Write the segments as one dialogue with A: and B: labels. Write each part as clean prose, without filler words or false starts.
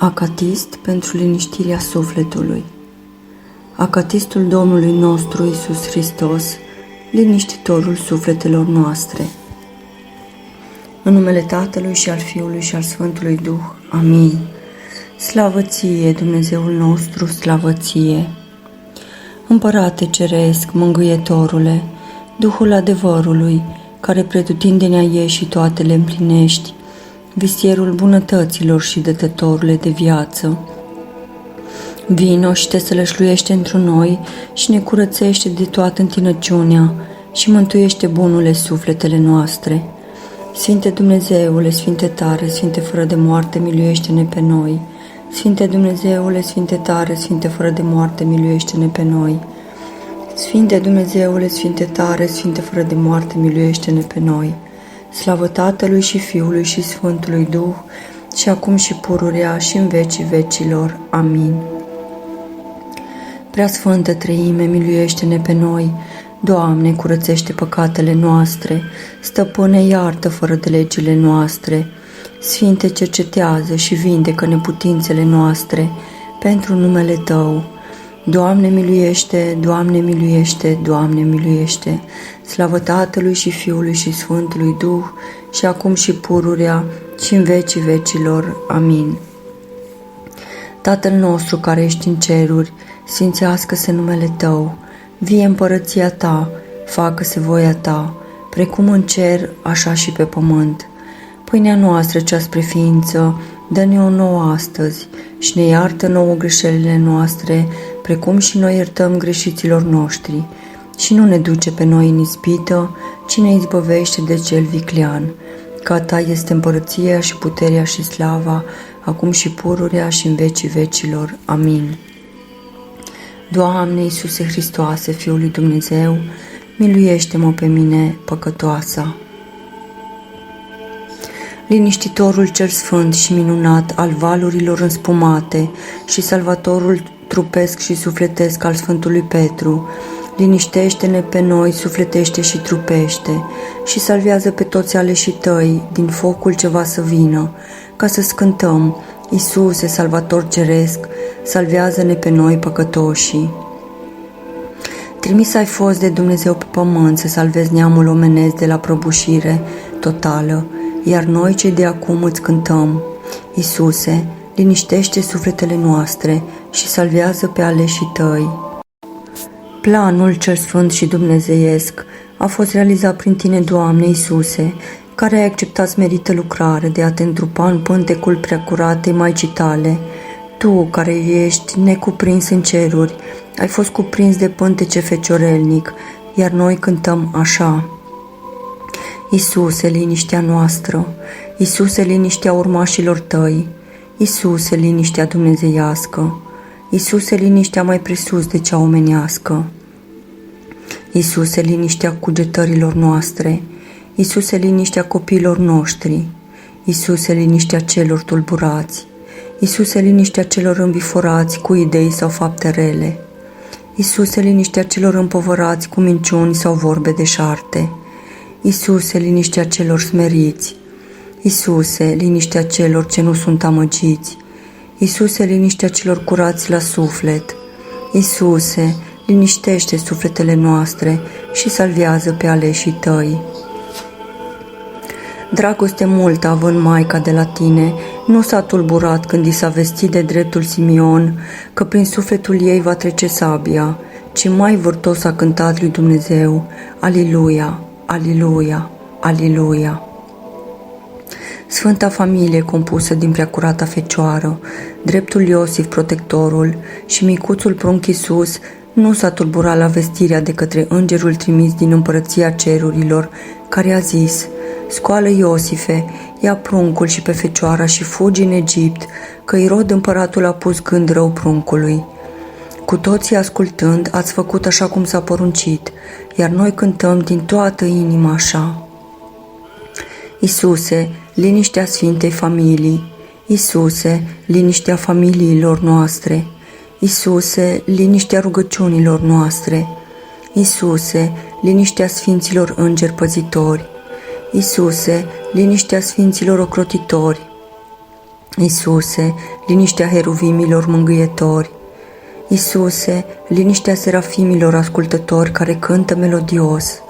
A: Acatist pentru liniștirea sufletului. Acatistul Domnului nostru Iisus Hristos, liniștitorul sufletelor noastre. În numele Tatălui și al Fiului și al Sfântului Duh. Amin. Slavă ție, Dumnezeul nostru, slavă ție! Împărate ceresc, mângâietorule, Duhul adevărului, care pretutindenea ești și toate le împlinești, visierul bunătăților și dătătorule de viață, vino și te sălășluiește într noi și ne curățește de toată întinăciunea și mântuiește bunule sufletele noastre. Sfinte Dumnezeule, Sfinte tare, Sfinte fără de moarte, miluiește-ne pe noi. Sfinte Dumnezeule, Sfinte tare, Sfinte fără de moarte, miluiește-ne pe noi. Sfinte Dumnezeule, Sfinte tare, Sfinte fără de moarte, miluiește-ne pe noi. Slavă Tatălui și Fiului și Sfântului Duh, și acum și pururea și în vecii vecilor. Amin. Preasfântă Treime, miluiește-ne pe noi. Doamne, curățește păcatele noastre. Stăpâne, iartă fără de legile noastre. Sfinte, cercetează și vindecă neputințele noastre pentru numele Tău. Doamne miluiește, Doamne miluiește, Doamne miluiește. Slavă Tatălui și Fiului și Sfântului Duh, și acum și pururea și în vecii vecilor. Amin. Tatăl nostru care ești în ceruri, sfințească-se numele Tău, vie împărăția Ta, facă-se voia Ta, precum în cer, așa și pe pământ. Pâinea noastră cea spre ființă, dă-ne-o nouă astăzi și ne iartă nouă greșelile noastre, precum și noi iertăm greșiților noștri. Și nu ne duce pe noi în ispită, ci ne izbăvește de cel viclean. Că a Ta este împărăția și puterea și slava, acum și pururea și în vecii vecilor. Amin. Doamne Iisuse Hristoase, Fiul lui Dumnezeu, miluiește-mă pe mine, păcătoasa. Liniștitorul cel sfânt și minunat al valurilor înspumate și salvatorul trupesc și sufletesc al Sfântului Petru, liniștește-ne pe noi, sufletește și trupește, și salvează pe toți aleșii Tăi din focul ce va să vină, ca să scântăm: Iisuse, Salvator ceresc, salvează-ne pe noi păcătoșii. Trimis ai fost de Dumnezeu pe pământ să salvezi neamul omenesc de la prăbușire totală, iar noi cei de acum îți cântăm: Iisuse, liniștește sufletele noastre și salvează pe aleșii Tăi. Planul cel sfânt și dumnezeiesc a fost realizat prin Tine, Doamne Iisuse, care ai acceptat smerită lucrare de a Te întrupa în pântecul preacuratei Maicii Tale. Tu, care ești necuprins în ceruri, ai fost cuprins de pântece feciorelnic, iar noi cântăm așa: Iisuse, liniștea noastră, Iisuse, liniștea urmașilor Tăi, Iisuse, liniștea dumnezeiască, Iisuse, liniștea mai presus de cea omenească, Iisuse, liniștea cugetărilor noastre, Iisuse, liniștea copiilor noștri, Iisuse, liniștea celor tulburați, Iisuse, liniștea celor înviforați cu idei sau fapte rele, Iisuse, liniștea celor împovărați cu minciuni sau vorbe deșarte, Iisuse, liniștea celor smeriți, Iisuse, liniștea celor ce nu sunt amăgiți, Iisuse, liniștea celor curați la suflet, Iisuse, liniștește sufletele noastre și salvează pe aleșii Tăi. Dragoste multă având Maica de la Tine, nu s-a tulburat când i s-a vestit de dreptul Simeon că prin sufletul ei va trece sabia, ci mai vârtos a cântat lui Dumnezeu: Aliluia, Aliluia, Aliluia. Sfânta familie compusă din preacurata Fecioară, dreptul Iosif protectorul și micuțul prunc Iisus nu s-a tulburat la vestirea de către îngerul trimis din împărăția cerurilor, care a zis: Scoală, Iosife, ia pruncul și pe Fecioara și fugi în Egipt, că Irod împăratul a pus gând rău pruncului. Cu toții ascultând, ați făcut așa cum s-a poruncit, iar noi cântăm din toată inima așa: Iisuse, liniștea Sfintei Familii, Iisuse, liniștea familiilor noastre, Iisuse, liniștea rugăciunilor noastre, Iisuse, liniștea Sfinților Îngeri Păzitori, Iisuse, liniștea Sfinților Ocrotitori, Iisuse, liniștea heruvimilor mângâietori. Iisuse, liniștea serafimilor ascultători care cântă melodios.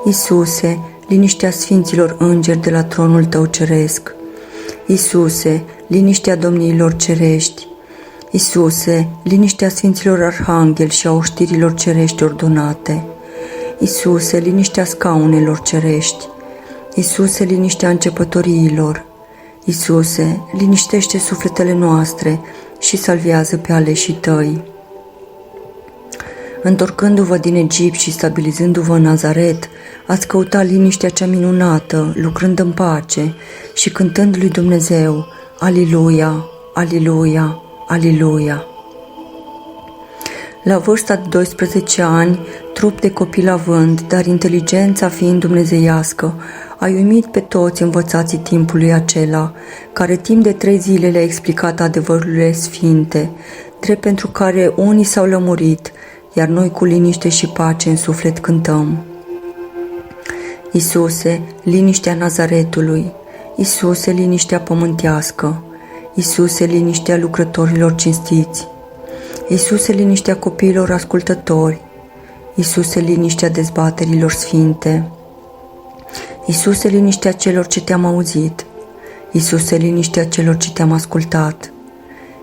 A: Iisuse, liniștea sfinților îngeri de la tronul Tău ceresc. Iisuse, liniștea domniilor cerești. Iisuse, liniștea sfinților arhangheli și a oștirilor cerești ordonate. Iisuse, liniștea scaunelor cerești. Iisuse, liniștea începătoriilor. Iisuse, liniștește sufletele noastre și salvează pe aleșii Tăi. Întorcându-vă din Egipt și stabilizându-vă în Nazaret, ați căutat liniștea cea minunată, lucrând în pace și cântând lui Dumnezeu, Aliluia, Aliluia, Aliluia. La vârsta de 12 ani, trup de copil având, dar inteligența fiind dumnezeiască, a uimit pe toți învățații timpului acela, care timp de 3 zile le-a explicat adevărurile sfinte, drept pentru care unii s-au lămurit, iar noi cu liniște și pace în suflet cântăm. Iisuse, liniștea Nazaretului. Iisuse, liniștea pământească. Iisuse, liniștea lucrătorilor cinstiți. Iisuse, liniștea copiilor ascultători. Iisuse, liniștea dezbaterilor sfinte. Iisuse, liniștea celor ce Te-am auzit. Iisuse, liniștea celor ce Te-am ascultat.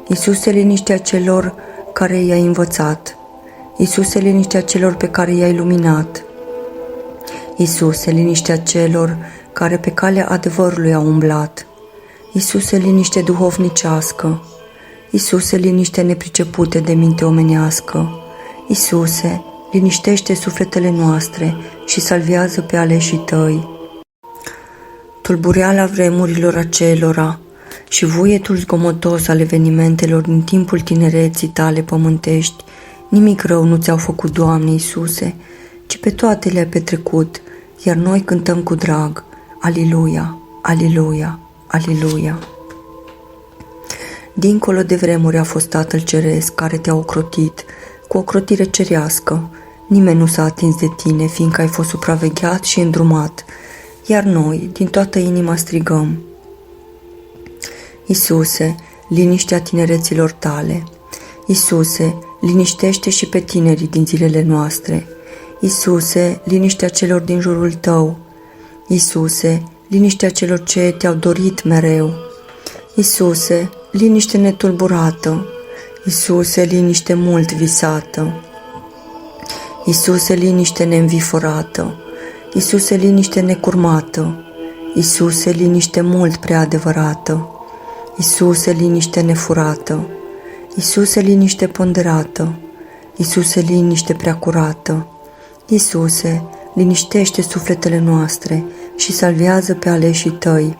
A: Iisuse, liniștea celor care i-ai învățat. Iisuse, liniștea celor pe care i-ai luminat. Iisuse, liniștea celor care pe calea adevărului au umblat. Iisuse, liniște duhovnicească. Iisuse, liniște nepricepute de minte omenească. Iisuse, liniștește sufletele noastre și salvează pe aleșii Tăi. Tulbureala vremurilor acelora și vuietul zgomotos al evenimentelor din timpul tinereții Tale pământești, nimic rău nu Ți-au făcut, Doamne Iisuse, ci pe toate le-ai petrecut, iar noi cântăm cu drag, Aliluia, Aliluia, Aliluia. Dincolo de vremuri a fost Tatăl Ceresc care Te-a ocrotit, cu ocrotire cerească. Nimeni nu s-a atins de Tine, fiindcă ai fost supravegheat și îndrumat, iar noi, din toată inima, strigăm. Iisuse, liniștea tinereților Tale. Iisuse, liniștește și pe tinerii din zilele noastre. Iisuse, liniștea celor din jurul Tău. Iisuse, liniștea celor ce Te-au dorit mereu. Iisuse, liniște netulburată. Iisuse, liniște mult visată. Iisuse, liniște neînviforată. Iisuse, liniște necurmată. Iisuse, liniște mult prea adevărată. Iisuse, liniște nefurată. Iisuse, liniște ponderată. Iisuse, liniște prea curată. Iisuse, liniștește sufletele noastre și salvează pe aleșii Tăi.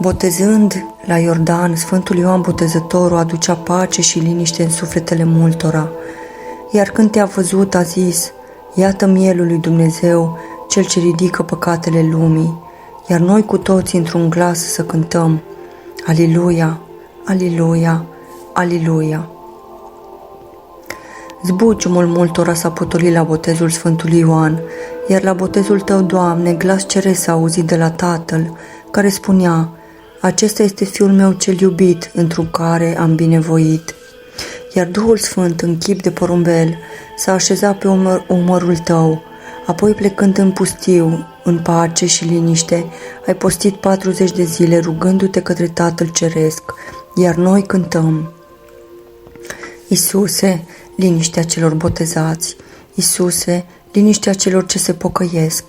A: Botezând la Iordan, Sfântul Ioan Botezătorul aducea pace și liniște în sufletele multora, iar când Te-a văzut a zis, iată mielul lui Dumnezeu, Cel ce ridică păcatele lumii, iar noi cu toți într-un glas să cântăm, Aliluia, Aliluia, Aliluia. Zbuciumul multora s-a potolit la botezul Sfântului Ioan, iar la botezul Tău, Doamne, glas ceresc s-a auzit de la Tatăl, care spunea, acesta este Fiul meu cel iubit, întru care am binevoit. Iar Duhul Sfânt, în chip de porumbel, s-a așezat pe umărul Tău, apoi plecând în pustiu, în pace și liniște, ai postit 40 de zile rugându-Te către Tatăl Ceresc, iar noi cântăm. Iisuse, liniștea celor botezați. Iisuse, liniștea celor ce se pocăiesc.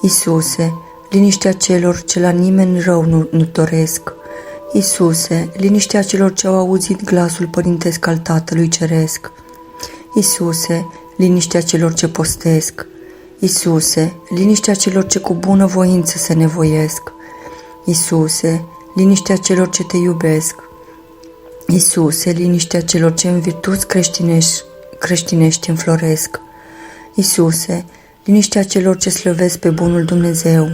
A: Iisuse, liniștea celor ce la nimeni rău nu doresc. Iisuse, liniștea celor ce au auzit glasul părintesc al Tatălui Ceresc. Iisuse, liniștea celor ce postesc. Iisuse, liniștea celor ce cu bună voință se nevoiesc. Iisuse, liniștea celor ce Te iubesc. Iisuse, liniștea celor ce în virtuți creștinești înfloresc. Iisuse, liniștea celor ce slăvesc pe bunul Dumnezeu.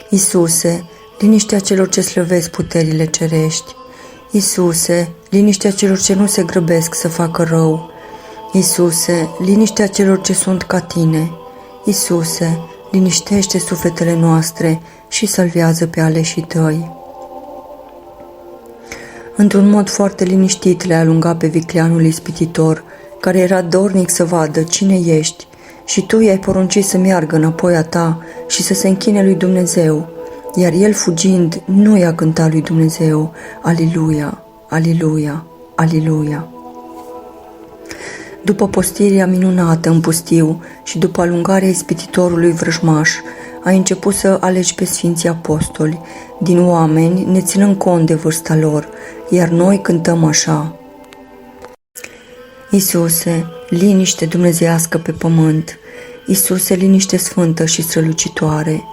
A: Iisuse, liniștea celor ce slăvesc puterile cerești. Iisuse, liniștea celor ce nu se grăbesc să facă rău. Iisuse, liniștea celor ce sunt ca Tine. Iisuse, liniștește sufletele noastre și salvează pe aleșii Tăi. Într-un mod foarte liniștit le alunga pe vicleanul ispititor, care era dornic să vadă cine ești, și tu i-ai poruncit să meargă înapoi a ta și să se închine lui Dumnezeu, iar el fugind nu i-a cântat lui Dumnezeu, Aliluia, Aliluia, Aliluia. După postirea minunată în pustiu și după alungarea ispititorului vrăjmaș, ai început să alegi pe Sfinții Apostoli, din oameni, ne ținând cont de vârsta lor, iar noi cântăm așa. Iisuse, liniște dumnezeiască pe pământ, Iisuse, liniște sfântă și strălucitoare,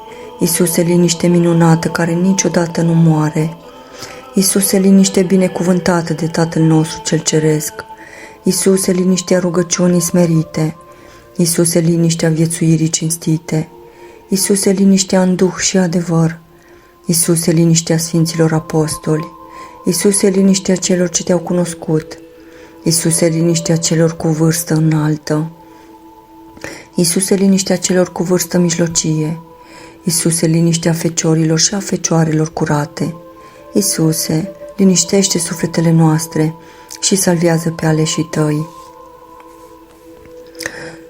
A: Iisuse, liniște minunată care niciodată nu moare, Iisuse, liniște binecuvântată de Tatăl nostru cel Ceresc, Iisuse, liniștea rugăciunii smerite, Iisuse, liniștea viețuirii cinstite, Iisuse, liniștea în duh și adevăr, Iisuse, liniștea Sfinților Apostoli, Iisuse, liniștea celor ce te-au cunoscut, Iisuse, liniștea celor cu vârstă înaltă, Iisuse, liniștea celor cu vârstă mijlocie, Iisuse, liniștea feciorilor și a fecioarelor curate, Iisuse, liniștește sufletele noastre și salvează pe aleșii tăi.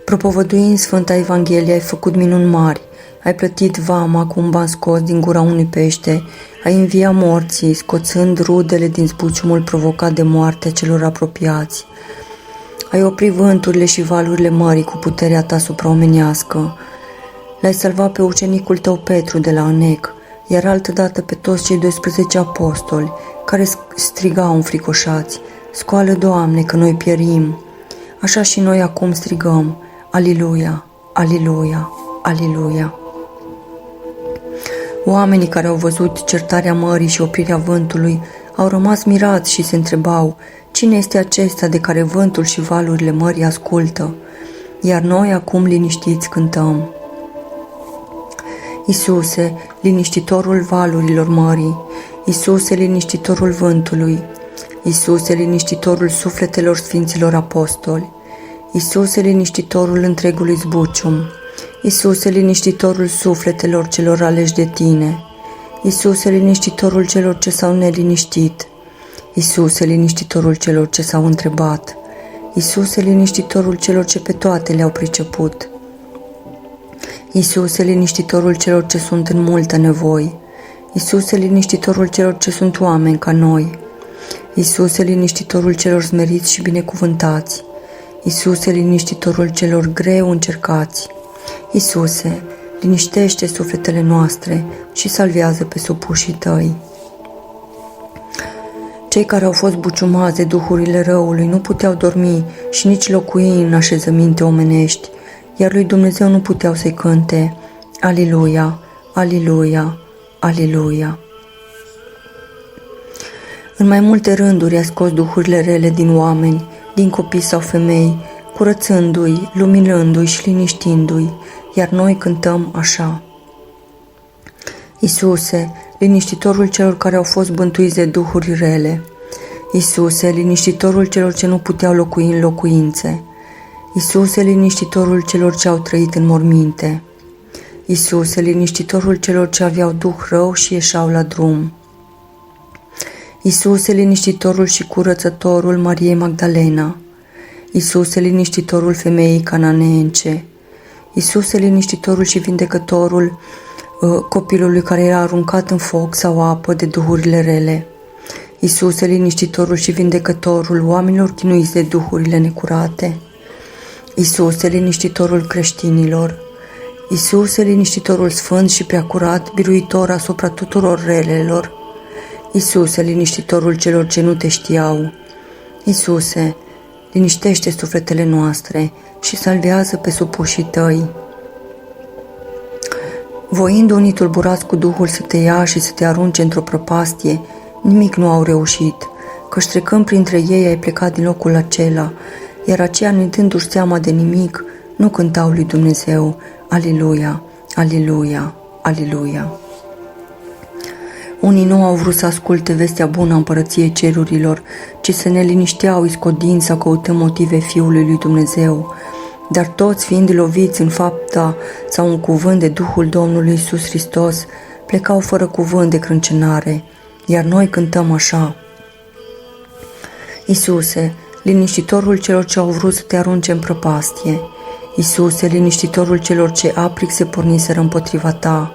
A: Propovăduind Sfânta Evanghelie, ai făcut minuni mari, ai plătit vama cu un ban scos din gura unui pește, ai înviat morții, scoțând rudele din zbuciumul provocat de moartea celor apropiați. Ai oprit vânturile și valurile mării cu puterea ta supraomenească. L-ai salvat pe ucenicul tău Petru de la Anec, iar altădată pe toți cei 12 apostoli, care strigau înfricoșați, Scoală, Doamne, că noi pierim. Așa și noi acum strigăm, Aliluia, Aliluia, Aliluia. Oamenii care au văzut certarea mării și oprirea vântului au rămas mirați și se întrebau, cine este acesta de care vântul și valurile mării ascultă? Iar noi acum liniștiți cântăm. Iisuse, liniștitorul valurilor mării, Iisuse, liniștitorul vântului, Iisuse, liniștitorul sufletelor Sfinților Apostoli, Iisuse, liniștitorul întregului zbucium, Iisuse, liniștitorul sufletelor celor aleși de tine, Iisuse, liniștitorul celor ce s-au neliniștit, Iisuse, liniștitorul celor ce s-au întrebat, Iisuse, liniștitorul celor ce pe toate le-au priceput, Iisuse, liniștitorul celor ce sunt în multă nevoi, Iisuse, liniștitorul celor ce sunt oameni ca noi, Iisuse, liniștitorul celor smeriți și binecuvântați, Iisuse, liniștitorul celor greu încercați, Iisuse, liniștește sufletele noastre și salvează pe supușii tăi. Cei care au fost buciumați de duhurile răului nu puteau dormi și nici locui în așezăminte omenești, iar lui Dumnezeu nu puteau să-i cânte, Aliluia, Aliluia, Aliluia. În mai multe rânduri a scos duhurile rele din oameni, din copii sau femei, curățându-i, luminându-i și liniștindu-i, iar noi cântăm așa. Iisuse, liniștitorul celor care au fost bântuiți de duhuri rele, Iisuse, liniștitorul celor ce nu puteau locui în locuințe, Iisuse, liniștitorul celor ce au trăit în morminte, Iisuse, liniștitorul celor ce aveau duh rău și ieșeau la drum, Iisuse, liniștitorul și curățătorul Mariei Magdalena, Iisuse, liniștitorul femeii cananeence, Iisuse, liniștitorul și vindecătorul copilului care era aruncat în foc sau apă de duhurile rele, Iisuse, liniștitorul și vindecătorul oamenilor chinuiți de duhurile necurate, Iisuse, liniștitorul creștinilor, Iisuse, liniștitorul sfânt și preacurat, biruitor asupra tuturor relelor, Iisuse, liniștitorul celor ce nu te știau, Iisuse, liniștește sufletele noastre și salvează pe supușii tăi. Voind unii tulburați cu Duhul să te ia și să te arunce într-o prăpastie, nimic nu au reușit, căci trecând printre ei ai plecat din locul acela, iar aceia, nedându-și seama de nimic, nu cântau lui Dumnezeu, Aliluia, Aliluia, Aliluia. Unii nu au vrut să asculte vestea bună a împărăției cerurilor, ci să ne linișteau iscodind sau căutând motive Fiului lui Dumnezeu, dar toți, fiind loviți în fapta sau în cuvânt de Duhul Domnului Iisus Hristos, plecau fără cuvânt de crâncenare, iar noi cântăm așa. Iisuse, liniștitorul celor ce au vrut să te arunce în prăpastie. Iisuse, liniștitorul celor ce aprig se porniseră împotriva ta.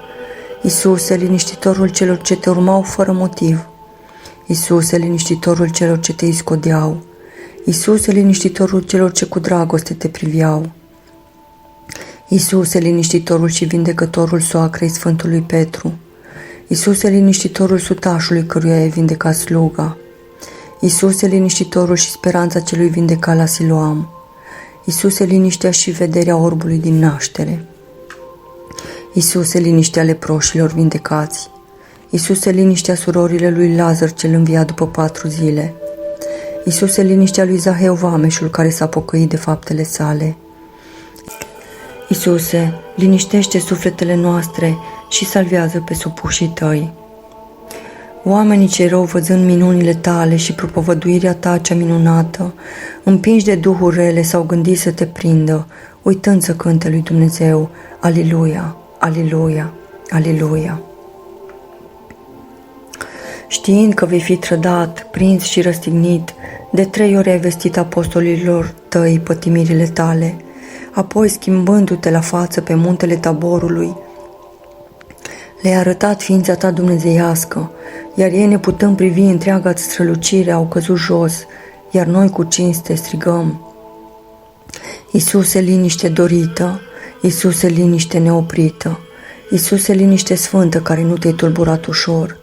A: Iisuse, liniștitorul celor ce te urmau fără motiv. Iisuse, liniștitorul celor ce te iscodeau. Iisuse, liniștitorul celor ce cu dragoste te priveau. Iisuse, liniștitorul și vindecătorul soacrei Sfântului Petru. Iisuse, liniștitorul sutașului căruia ai vindecat sluga. Iisuse, liniștitorul și speranța celui vindecat la Siloam. Iisuse, liniștea și vederea orbului din naștere. Iisuse, liniștea leproșilor vindecați. Iisuse, liniștea surorile lui Lazar cel înviat după 4 zile. Iisuse, liniștea lui Zaheu vameșul care s-a pocăit de faptele sale. Iisuse, liniștește sufletele noastre și salvează pe supușii tăi. Oamenii cei rău, văzând minunile tale și propovăduirea ta cea minunată, împinși de duhuri rele, s-au gândit să te prindă, uitând să cânte lui Dumnezeu, Aliluia, Aliluia, Aliluia. Știind că vei fi trădat, prins și răstignit, de 3 ori ai vestit apostolilor tăi pătimirile tale, apoi schimbându-te la față pe muntele Taborului, le-ai arătat ființa ta dumnezeiască, iar ei, neputând privi întreaga strălucire, au căzut jos, iar noi cu cinste strigăm: Iisuse, liniște dorită, Iisuse, liniște neoprită, Iisuse, liniște sfântă care nu te-ai tulburat ușor,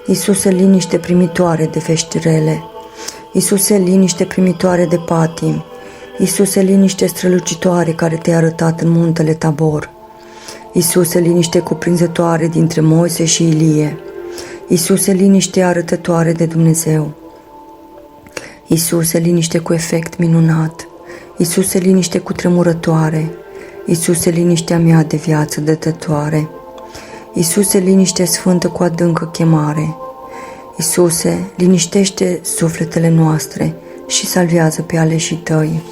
A: Iisuse, liniște primitoare de vești rele, Iisuse, liniște primitoare de patimi, Iisuse, liniște strălucitoare care te-ai arătat în muntele Tabor, Iisuse, liniște cuprinzătoare dintre Moise și Ilie, Iisuse, liniște arătătoare de Dumnezeu, Iisuse, liniște cu efect minunat, Iisuse, liniște cutremurătoare, Iisuse, liniștea mea de viață dătătoare, Iisuse, liniște sfântă cu adâncă chemare, Iisuse, liniștește sufletele noastre și salvează pe aleșii tăi.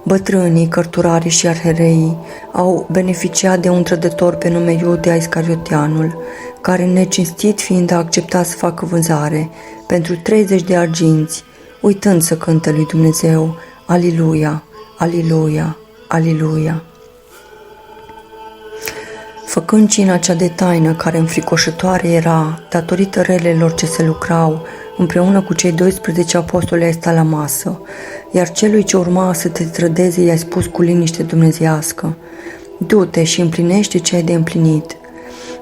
A: Bătrânii, cărturarii și arhereii au beneficiat de un trădător pe nume Iuda Iscarioteanul, care, necinstit fiind, a acceptat să facă vânzare pentru 30 de arginți, uitând să cânte lui Dumnezeu, Aliluia, Aliluia, Aliluia. Făcând cina cea de taină, care înfricoșătoare era, datorită relelor ce se lucrau, împreună cu cei 12 apostoli ai stat la masă, iar celui ce urma să te trădeze i-ai spus cu liniște dumnezeiască: Du-te și împlinește ce ai de împlinit.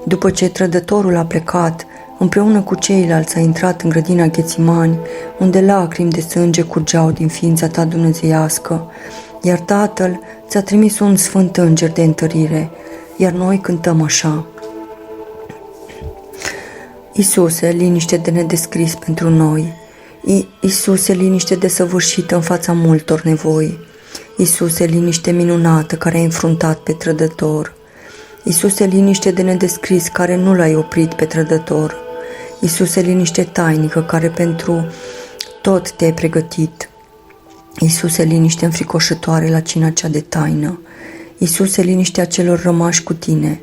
A: După ce trădătorul a plecat, împreună cu ceilalți a intrat în grădina Ghețimani, unde lacrimi de sânge curgeau din ființa ta dumnezeiască, iar Tatăl ți-a trimis un sfânt înger de întărire, iar noi cântăm așa: Iisuse, liniște de nedescris pentru noi, Iisuse, liniște desăvârșită în fața multor nevoi, Iisuse, liniște minunată care ai înfruntat pe trădător, Iisuse, liniște de nedescris care nu l-ai oprit pe trădător, Iisuse, liniște tainică care pentru tot te-ai pregătit, Iisuse, liniște înfricoșătoare la cina cea de taină, Iisuse, liniștea celor rămași cu tine,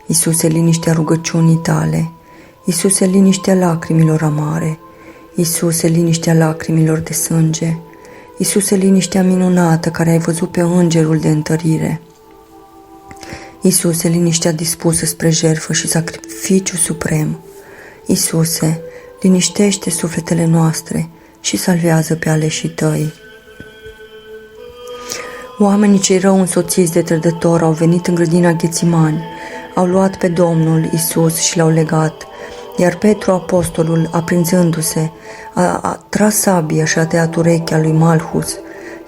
A: Iisuse, liniștea rugăciunii tale, Iisuse, liniștea lacrimilor amare, Iisuse, liniștea lacrimilor de sânge, Iisuse, liniștea minunată care ai văzut pe îngerul de întărire, Iisuse, liniștea dispusă spre jertfă și sacrificiu suprem, Iisuse, liniștește sufletele noastre și salvează pe aleșii tăi. Oamenii cei rău însoțiți de trădător au venit în grădina Ghețimani, au luat pe Domnul Iisus și l-au legat, iar Petru, apostolul, aprinzându-se, a tras sabia și a tăiat urechea lui Malhus,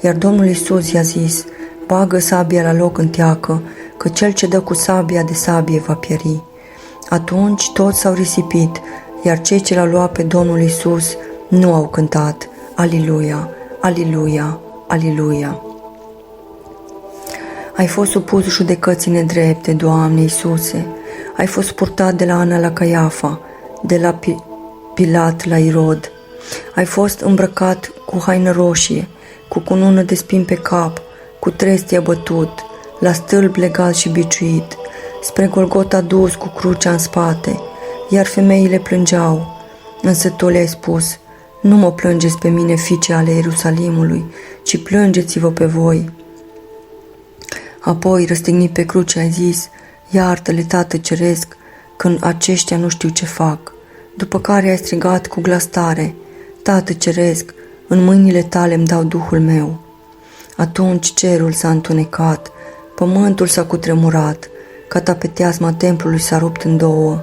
A: iar Domnul Iisus i-a zis: Bagă sabia la loc în teacă, că cel ce dă cu sabia de sabie va pieri. Atunci toți s-au risipit, iar cei ce l-au luat pe Domnul Iisus nu au cântat Aliluia, Aliluia, Aliluia. Ai fost supus judecății nedrepte, Doamne Iisuse, ai fost purtat de la Ana la Caiafa, de la Pilat la Irod, ai fost îmbrăcat cu haină roșie, cu cunună de spini pe cap, cu trestie bătut, la stâlp legat și biciuit, spre Golgota dus cu crucea în spate, iar femeile plângeau, însă tu le-ai spus: Nu mă plângeți pe mine, fiice ale Ierusalimului, ci plângeți-vă pe voi. Apoi, răstignit pe cruce, ai zis: iartă-le, Tată ceresc, când aceștia nu știu ce fac. După care ai strigat cu glas tare: Tată ceresc, în mâinile tale îmi dau Duhul meu. Atunci cerul s-a întunecat, pământul s-a cutremurat, catapeteasma templului s-a rupt în două,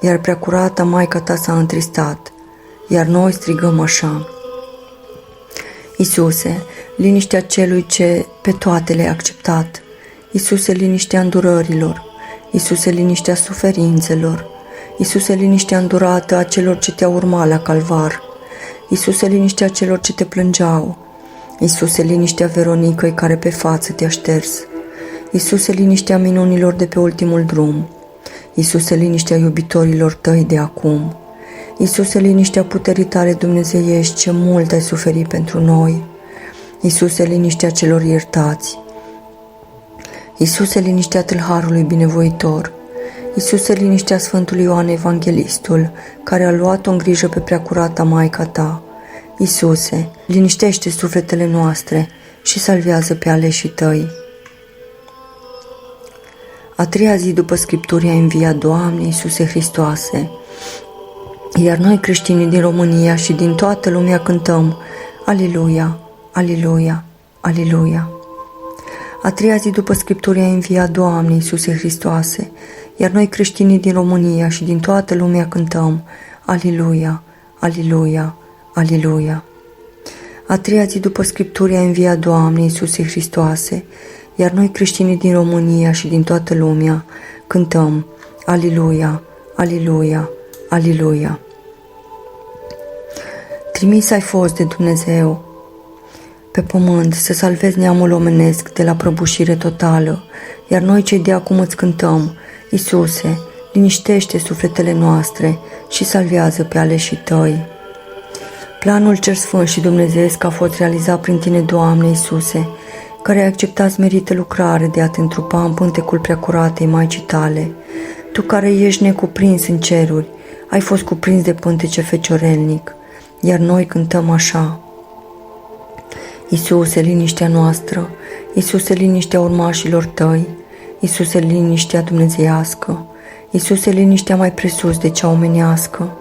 A: iar preacurata Maica ta s-a întristat, iar noi strigăm așa: Iisuse, liniștea celui ce pe toate le-ai acceptat, Iisuse, liniștea îndurărilor, Iisuse, liniștea suferințelor, Iisuse, liniștea îndurată a celor ce te-au urmat la calvar, Iisuse, liniștea celor ce te plângeau, Iisuse, liniștea Veronicăi care pe față te-a șters, Iisuse, liniștea minunilor de pe ultimul drum, Iisuse, liniștea iubitorilor tăi de acum, Iisuse, liniștea puterii tale dumnezeiești ce mult ai suferit pentru noi, Iisuse, liniștea celor iertați, Iisuse, liniștea tâlharului binevoitor, Iisuse, liniștea Sfântului Ioan Evanghelistul, care a luat-o în grijă pe preacurata Maica ta. Iisuse, liniștește sufletele noastre și salvează pe aleșii tăi. A treia zi după Scripturii a înviat Doamne Iisuse Hristoase, iar noi creștinii din România și din toată lumea cântăm: Aliluia, Aliluia, Aliluia. A treia zi după Scripturii a înviat Doamne Iisuse Hristoase, iar noi creștinii din România și din toată lumea cântăm: Aliluia, Aliluia, Aliluia. A treia zi după Scripturii a înviat Doamne Iisuse Hristoase, iar noi creștinii din România și din toată lumea cântăm: Aliluia, Aliluia, Aliluia. Trimis ai fost de Dumnezeu pe pământ să salvezi neamul omenesc de la prăbușire totală, iar noi cei de acum îți cântăm: Iisuse, liniștește sufletele noastre și salvează pe aleșii tăi. Planul cel sfânt și dumnezeiesc a fost realizat prin tine, Doamne Iisuse, care ai acceptat smerită lucrare de a te întrupa în pântecul preacuratei Maicii tale. Tu care ești necuprins în ceruri, ai fost cuprins de pântece feciorelnic, iar noi cântăm așa: Iisuse, liniștea noastră, Iisuse, liniștea urmașilor tăi, Iisuse, liniștea dumnezeiască, Iisuse, liniștea mai presus de cea omenească,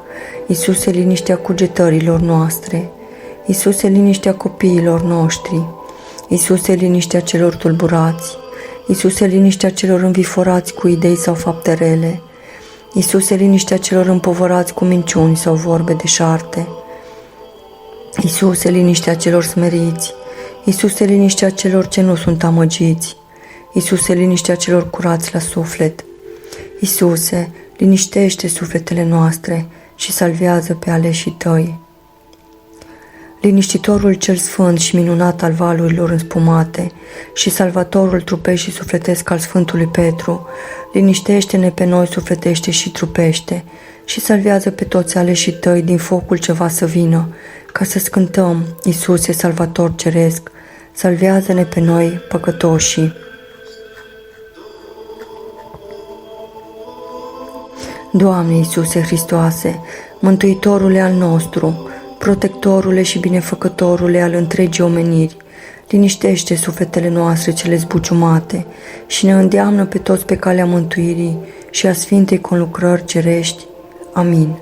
A: Iisuse, liniștea cugetărilor noastre, Iisuse, liniștea copiilor noștri, Iisuse, liniștea celor tulburați, Iisuse, liniștea celor înviforați cu idei sau fapte rele, Iisuse, liniștea celor împovărați cu minciuni sau vorbe deșarte, Iisuse, liniștea celor smeriți, Iisuse, liniștea celor ce nu sunt amăgiți, Iisuse, liniștea celor curați la suflet, Iisuse, liniștește sufletele noastre și salvează pe aleșii tăi. Liniștitorul cel sfânt și minunat al valurilor înspumate și salvatorul trupesc și sufletesc al Sfântului Petru, liniștește-ne pe noi sufletește și trupește și salvează pe toți aleșii tăi din focul ce va să vină, ca să-ți cântăm: Iisuse, salvator ceresc, salvează-ne pe noi păcătoșii. Doamne Iisuse Hristoase, Mântuitorule al nostru, protectorule și binefăcătorule al întregii omeniri, liniștește sufletele noastre cele zbuciumate și ne îndeamnă pe toți pe calea mântuirii și a Sfintei conlucrări cerești. Amin.